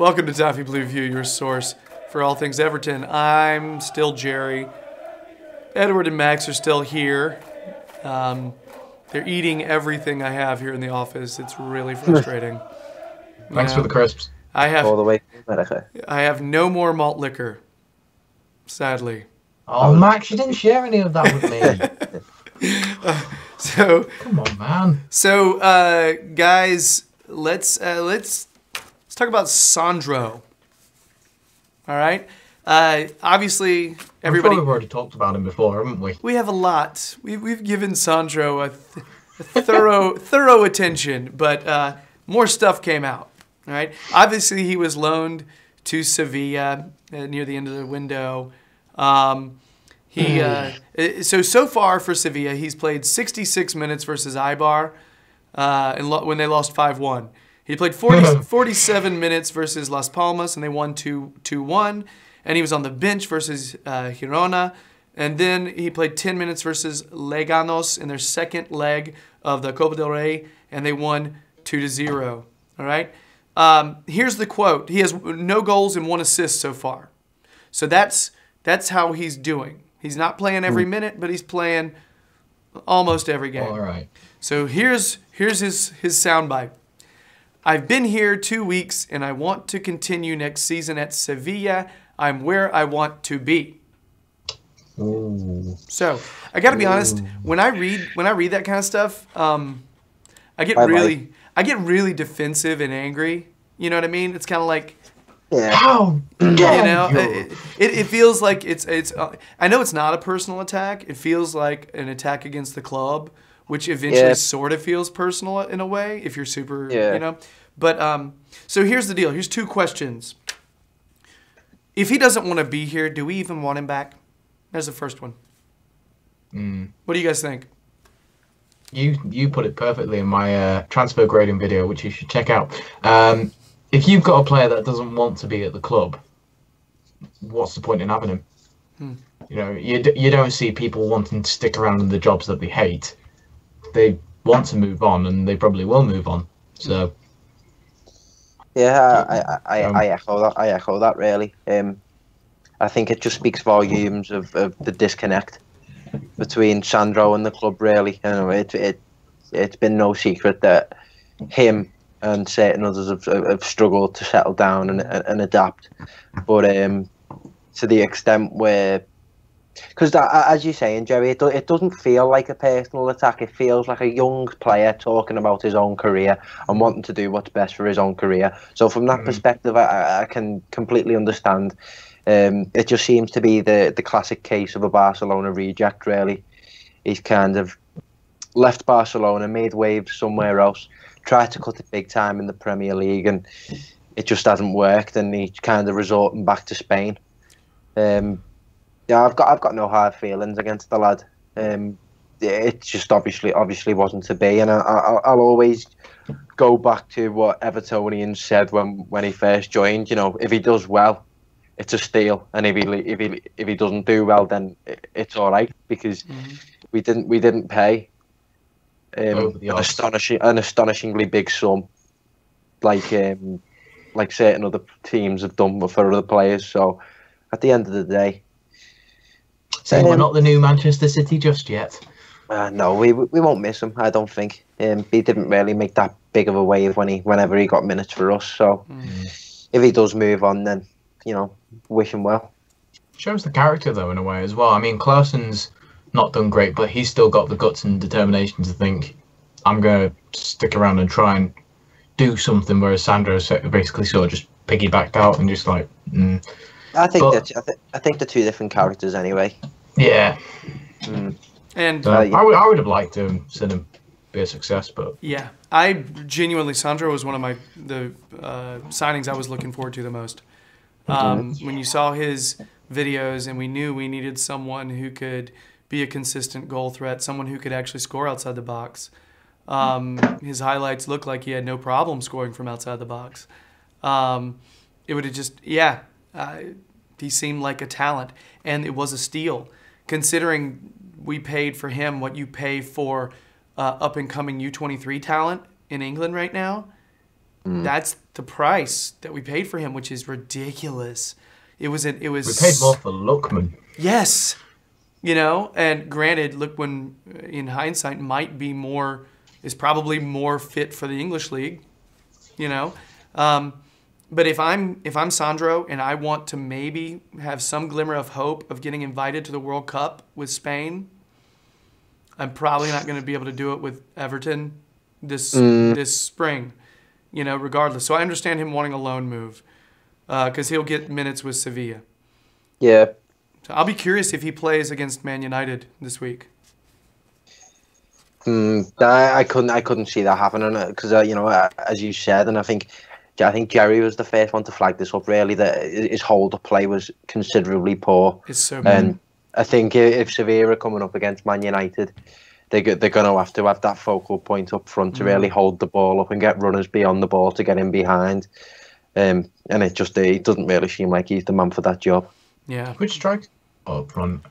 Welcome to Toffee Blue View, your source for all things Everton. I'm still Gerry. Edward and Max are still here. They're eating everything I have here in the office. It's really frustrating. Thanks for the crisps. I All the have way from America. I have no more malt liquor, sadly. Oh, Max, you didn't share any of that with me. So Come on, man. So, guys, let's talk about Sandro. All right. Obviously, everybody. We've already talked about him before, haven't we? We have a lot. We've given Sandro a thorough attention, but more stuff came out. All right. Obviously, he was loaned to Sevilla near the end of the window. So far for Sevilla, he's played 66 minutes versus Eibar, when they lost 5-1. He played 47 minutes versus Las Palmas, and they won 2-1. And he was on the bench versus Girona. And then he played 10 minutes versus Leganos in their second leg of the Copa del Rey, and they won 2-0. All right. Here's the quote: "He has no goals and 1 assist so far." So that's how he's doing. He's not playing every minute, but he's playing almost every game. All right. So here's his soundbite. "I've been here 2 weeks, and I want to continue next season at Sevilla. I'm where I want to be." Ooh. So I got to be honest. When I read that kind of stuff, I get really defensive and angry. You know what I mean? It's kind of like, Yeah. How dare you? it feels like it's. I know it's not a personal attack. It feels like an attack against the club, which eventually sort of feels personal in a way if you're super, you know. But so here's the deal. Here's 2 questions. If he doesn't want to be here, do we even want him back? There's the first one. What do you guys think? You put it perfectly in my transfer grading video, which you should check out. If you've got a player that doesn't want to be at the club, what's the point in having him? You know, you don't see people wanting to stick around in the jobs that they hate. They want to move on, and they probably will move on. So, Yeah, I echo that. I echo that really. I think it just speaks volumes of the disconnect between Sandro and the club. Really, you know, it's been no secret that him and certain others have struggled to settle down and adapt. But to the extent where, because as you're saying, Gerry, it doesn't feel like a personal attack. It feels like a young player talking about his own career and wanting to do what's best for his own career. So from that perspective, I can completely understand. It just seems to be the classic case of a Barcelona reject, really. He's kind of left Barcelona, made waves somewhere else, tried to cut it big time in the Premier League, and it just hasn't worked, and he's kind of resorting back to Spain. Yeah, I've got no hard feelings against the lad. It just obviously wasn't to be, and I'll always go back to what Evertonians said when he first joined. You know, if he does well, it's a steal, and if he doesn't do well, then it's all right, because we didn't pay an astonishingly big sum, like certain other teams have done for other players. So at the end of the day, so we're not the new Manchester City just yet. No, we won't miss him, I don't think. He didn't really make that big of a wave whenever he got minutes for us. So if he does move on, then, you know, wish him well. Shows the character though, in a way as well. I mean, Claessen's not done great, but he's still got the guts and determination to think, I'm going to stick around and try and do something, whereas Sandro basically sort of just piggybacked out and just like. I think they're 2 different characters anyway. Yeah. And I would have liked to have seen him be a success, but yeah, I genuinely, Sandro was one of the signings I was looking forward to the most. When you saw his videos, and we knew we needed someone who could be a consistent goal threat, someone who could actually score outside the box. His highlights looked like he had no problem scoring from outside the box. It would have just, he seemed like a talent, and it was a steal, considering we paid for him what you pay for up-and-coming U23 talent in England right now. That's the price that we paid for him, which is ridiculous. It was. We paid more for Lookman. Yes, and granted, look, when in hindsight, is probably more fit for the English league, But if I'm Sandro and I want to maybe have some glimmer of hope of getting invited to the World Cup with Spain, I'm probably not going to be able to do it with Everton this spring, regardless. So I understand him wanting a loan move because he'll get minutes with Sevilla. Yeah. So I'll be curious if he plays against Man United this week. I couldn't see that happening because as you said, and I think Gerry was the first one to flag this up. Really, that his hold-up play was considerably poor. It's so bad. And I think if Sevilla are coming up against Man United, they're going to have that focal point up front to really hold the ball up and get runners beyond the ball to get in behind. And it doesn't really seem like he's the man for that job. Yeah. Which strikes up front?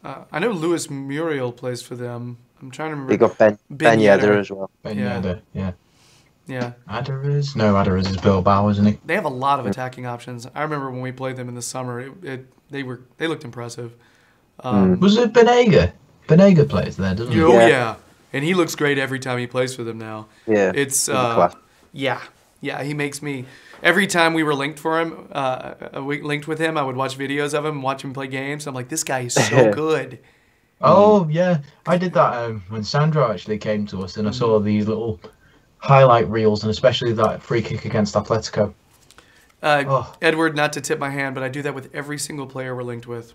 I know Luis Muriel plays for them. I'm trying to remember. They got Ben Yedder as well. Ben Yedder, yeah. Yeah. Adderers is Bilbao, isn't he? They have a lot of attacking options. I remember when we played them in the summer. They looked impressive. Was it Benega? Benega plays there, doesn't he? Oh yeah, and he looks great every time he plays for them now. Yeah, it's yeah. He makes me every time we were linked for him. Linked with him, I would watch videos of him, watch him play games. I'm like, this guy is so good. Oh yeah, I did that when Sandro actually came to us, and I saw these little highlight reels, and especially that free kick against Atletico. Edward, not to tip my hand, but I do that with every single player we're linked with.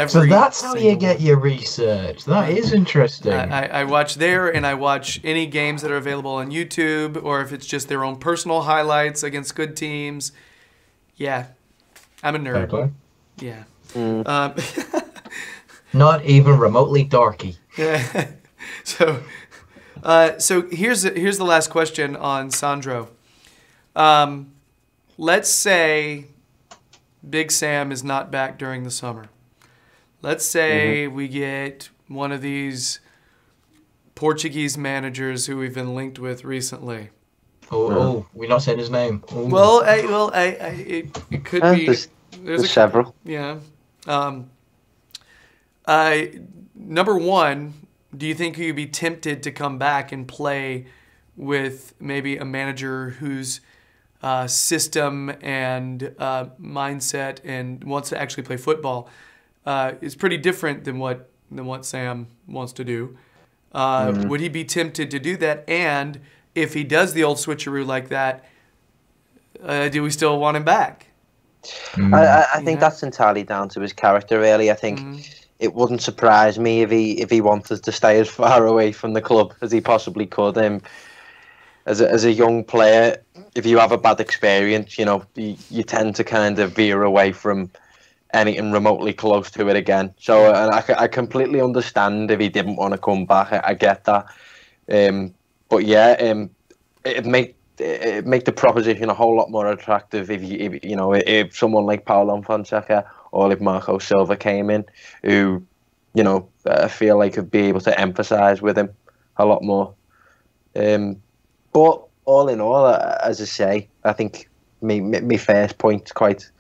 So that's how you get your research. That is interesting. I watch there, and I watch any games that are available on YouTube, or if it's just their own personal highlights against good teams. Yeah, I'm a nerd. Fair play. Yeah. Not even remotely dorky. Yeah. So here's the last question on Sandro. Let's say Big Sam is not back during the summer. Let's say we get one of these Portuguese managers who we've been linked with recently. Oh, we're not saying his name. Oh. Well, it could be. There's several. Yeah. Number one, do you think you'd be tempted to come back and play with maybe a manager whose system and mindset and wants to actually play football is pretty different than what Sam wants to do? Would he be tempted to do that? And if he does the old switcheroo like that, do we still want him back? I think that's entirely down to his character, really. I think it wouldn't surprise me if he wanted to stay as far away from the club as he possibly could. As a young player, if you have a bad experience, you tend to kind of veer away from anything remotely close to it again. So I completely understand if he didn't want to come back. I get that. But yeah, it'd make the proposition a whole lot more attractive if someone like Paulo Fonseca or if Marco Silva came in, who I feel like could be able to emphasise with him a lot more. But all in all, as I say, I think my first point's quite.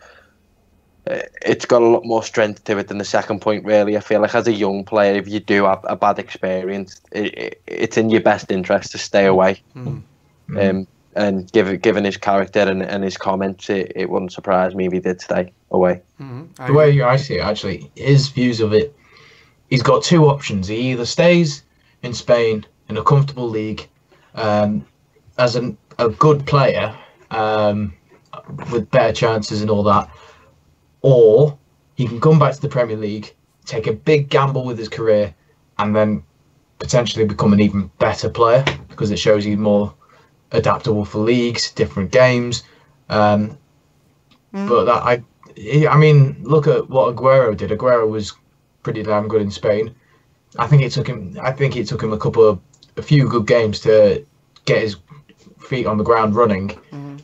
It's got a lot more strength to it than the second point, really. I feel like as a young player, if you do have a bad experience, it's in your best interest to stay away. And given his character and his comments, it wouldn't surprise me if he did stay away. The way I see it, actually, his views of it, he's got two options. He either stays in Spain in a comfortable league as a good player with better chances and all that, or he can come back to the Premier League, take a big gamble with his career, and then potentially become an even better player because it shows he's more adaptable for leagues, different games. But I mean, look at what Aguero did. Aguero was pretty damn good in Spain. I think it took him a few good games to get his feet on the ground running.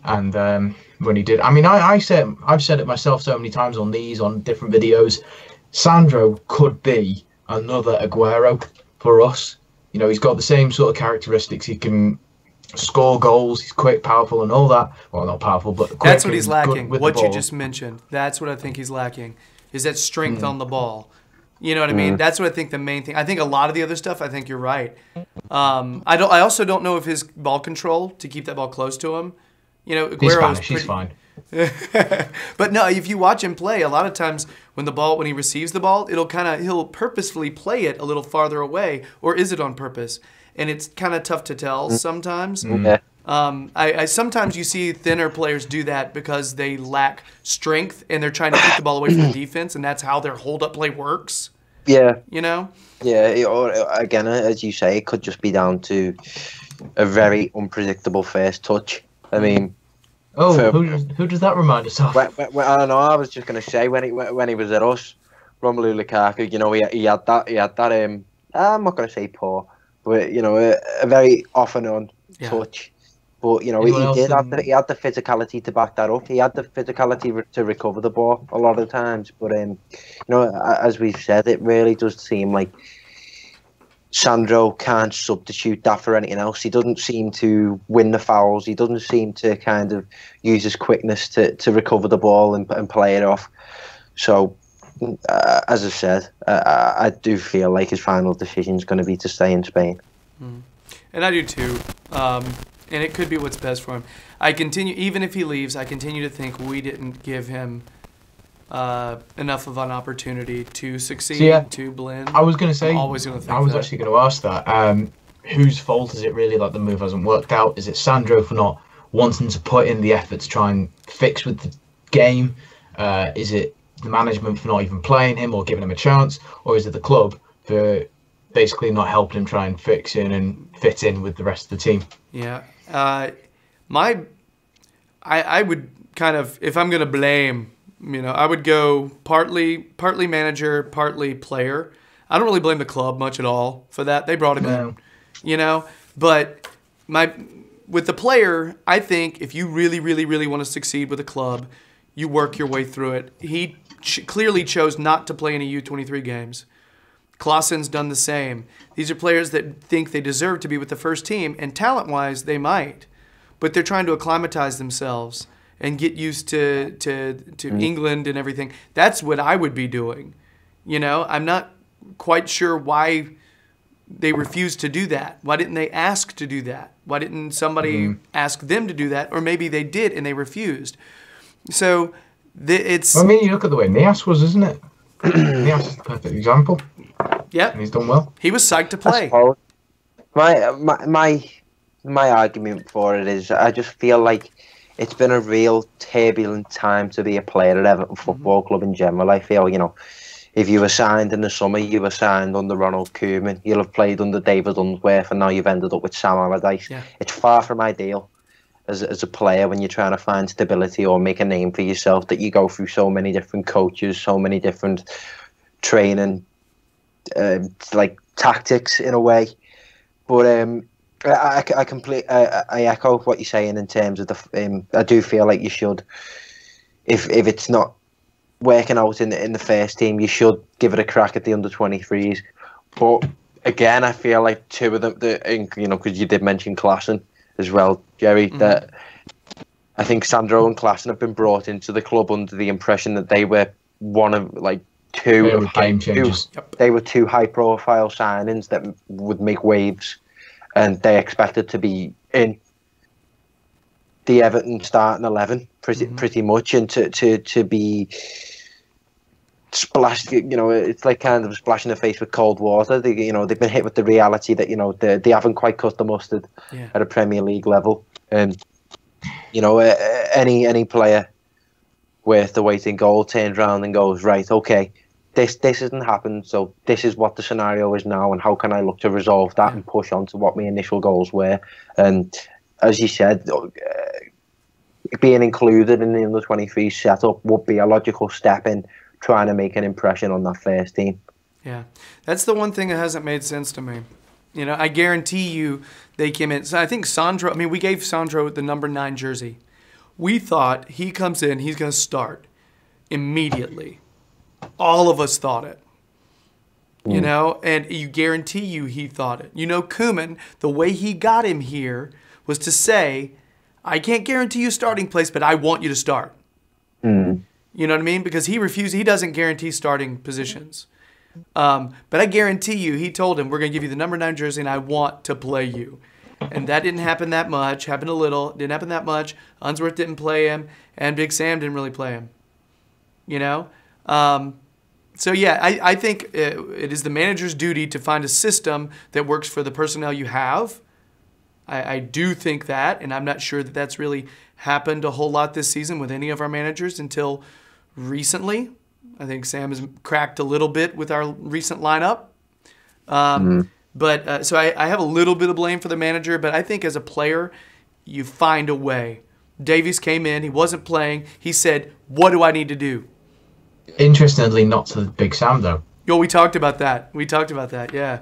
And when he did, I mean, I've said it myself so many times on different videos. Sandro could be another Aguero for us. He's got the same sort of characteristics. He can score goals. He's quick, powerful, and all that. Well, not powerful, but quick. That's what he's and lacking. good with What the you ball. just mentioned. That's what I think he's lacking. Is that strength on the ball. You know what I mean? That's what I think the main thing. I think a lot of the other stuff, I think you're right. I also don't know if his ball control to keep that ball close to him. You know, He's Aguero's Spanish. He's fine. But no, if you watch him play, a lot of times when he receives the ball, he'll purposefully play it a little farther away, or is it on purpose? And it's kind of tough to tell sometimes. Yeah. I sometimes you see thinner players do that because they lack strength and they're trying to keep the ball away from the defense, and that's how their hold-up play works. Yeah. You know? Yeah. Or again, as you say, it could just be down to a very unpredictable first touch. I mean, who does that remind us of? I don't know. I was just going to say when he was at us, Romelu Lukaku. You know, he had that. I'm not going to say poor, but you know, a very off and on touch. But you know, he had the physicality to back that up. He had the physicality to recover the ball a lot of times. But you know, as we've said, it really does seem like Sandro can't substitute that for anything else. He doesn't seem to win the fouls. He doesn't seem to kind of use his quickness to recover the ball and play it off. So, as I said, I do feel like his final decision is going to be to stay in Spain. And I do too. And it could be what's best for him. Even if he leaves, I continue to think we didn't give him enough of an opportunity to succeed, to blend. I was going to say, I'm always going to think I was actually going to ask that. Whose fault is it really that the move hasn't worked out? Is it Sandro for not wanting to put in the effort to try and fix with the game? Is it the management for not even playing him or giving him a chance? Or is it the club for basically not helping him try and fix in and fit in with the rest of the team? Yeah. I would kind of, if I'm going to blame, you know, I would go partly manager, partly player. I don't really blame the club much at all for that. They brought him in, you know. But with the player, I think if you really, really, really want to succeed with a club, you work your way through it. He clearly chose not to play any U23 games. Klaasen's done the same. These are players that think they deserve to be with the first team, and talent-wise, they might. But they're trying to acclimatize themselves and get used to England and everything. That's what I would be doing. You know, I'm not quite sure why they refused to do that. Why didn't they ask to do that? Why didn't somebody ask them to do that? Or maybe they did and they refused. So it's... I mean, you look at the way Nias was, isn't it? Nias is the perfect example. Yeah. And he's done well. He was psyched to play. My argument for it is I just feel like it's been a real turbulent time to be a player at Everton Football Club in general. I feel, you know, if you were signed in the summer, you were signed under Ronald Koeman. You'll have played under David Unsworth, and now you've ended up with Sam Allardyce. Yeah. It's far from ideal as a player when you're trying to find stability or make a name for yourself, that you go through so many different coaches, so many different training like tactics in a way. But I echo what you're saying in terms of the. I do feel like you should, if it's not working out in the first team, you should give it a crack at the under-23s. But again, I feel like two of them, you know, because you did mention Klaasen as well, Gerry, that I think Sandro and Klaasen have been brought into the club under the impression that they were one of like two high-profile signings that would make waves, and they expected to be in the Everton starting 11 pretty much, and to be splashed, you know, it's like kind of splashing the face with cold water. They've been hit with the reality that, you know, they haven't quite cut the mustard at a Premier League level. And you know, any player worth the weight in gold turns around and goes, right, okay, this hasn't happened, so this is what the scenario is now, and how can I look to resolve that and push on to what my initial goals were. And as you said, being included in the under-23 setup would be a logical step in trying to make an impression on that first team. Yeah, that's the one thing that hasn't made sense to me. You know, I guarantee you they came in. So I think Sandro, I mean, we gave Sandro the number 9 jersey. We thought he comes in, he's going to start immediately. All of us thought it. You know, and you guarantee you he thought it. You know, Koeman, the way he got him here was to say, I can't guarantee you starting place, but I want you to start. Mm. You know what I mean? Because he doesn't guarantee starting positions. But I guarantee you, he told him, we're going to give you the number 9 jersey and I want to play you. And that didn't happen that much. Happened a little. Didn't happen that much. Unsworth didn't play him. And Big Sam didn't really play him. You know? So, yeah, I think it is the manager's duty to find a system that works for the personnel you have. I do think that, and I'm not sure that that's really happened a whole lot this season with any of our managers until recently. I think Sam has cracked a little bit with our recent lineup. But so I have a little bit of blame for the manager, but I think as a player, you find a way. Davies came in. He wasn't playing. He said, what do I need to do? Interestingly, not to Big Sam, though. Yo, we talked about that. Yeah.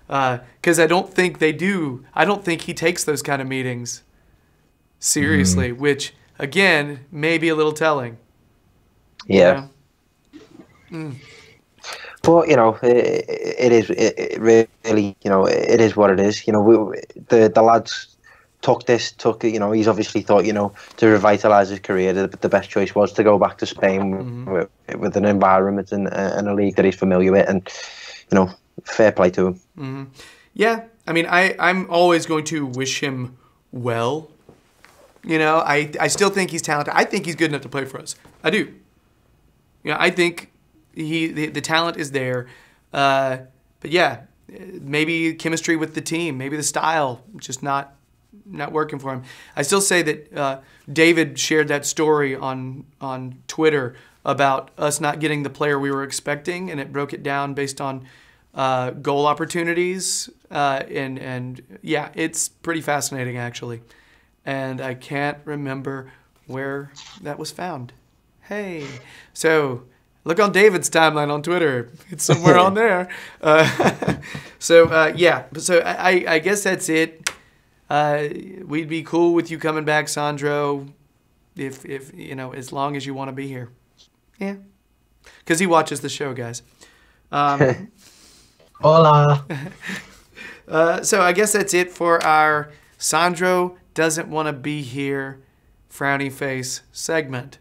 Because I don't think they do. I don't think he takes those kind of meetings seriously, which, again, may be a little telling. Yeah. You know? But, you know, it really, you know, it is what it is. You know, the lads took, you know, he's obviously thought, you know, to revitalise his career, the best choice was to go back to Spain with an environment and a league that he's familiar with. And, you know, fair play to him. Mm-hmm. Yeah. I mean, I'm always going to wish him well. You know, I still think he's talented. I think he's good enough to play for us. I do. You know, I think the talent is there. But yeah, maybe chemistry with the team, maybe the style, just not working for him. I still say that David shared that story on Twitter about us not getting the player we were expecting, and it broke it down based on goal opportunities. And yeah, it's pretty fascinating actually. And I can't remember where that was found. Hey, so look on David's timeline on Twitter. It's somewhere on there. Yeah. So I guess that's it. We'd be cool with you coming back, Sandro, if you know, as long as you want to be here. Yeah. Because he watches the show, guys. Hola. So I guess that's it for our Sandro doesn't want to be here frowny face segment.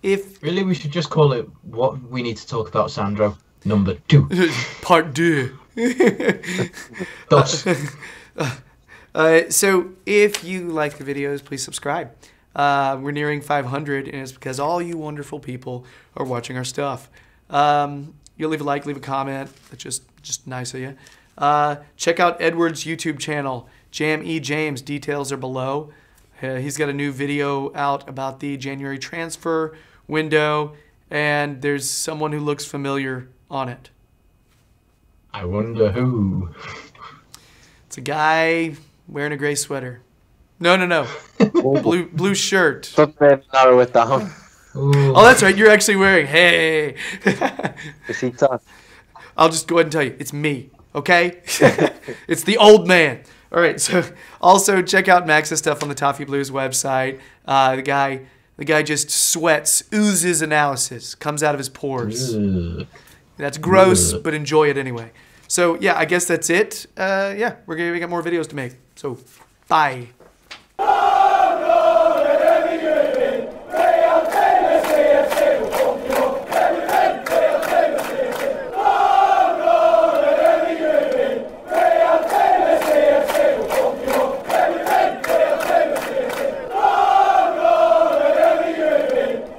If Really, we should just call it what we need to talk about, Sandro. Number 2. Part 2. Dos. So if you like the videos, please subscribe. We're nearing 500, and it's because all you wonderful people are watching our stuff. You'll leave a like, leave a comment. That's just nice of you. Check out Edward's YouTube channel, Jam E. James. Details are below. He's got a new video out about the January transfer window, and there's someone who looks familiar on it. I wonder who. It's a guy wearing a gray sweater. No. blue shirt. Doesn't even narrow it down. Ooh. Oh, that's right. You're actually wearing. Hey. Is he tough? I'll just go ahead and tell you. It's me. Okay? It's the old man. All right. So also check out Max's stuff on the Toffee Blues website. The guy just sweats, oozes analysis, comes out of his pores. Ugh. That's gross, Ugh. but enjoy it anyway. So yeah, I guess that's it. Yeah, we got more videos to make. So bye.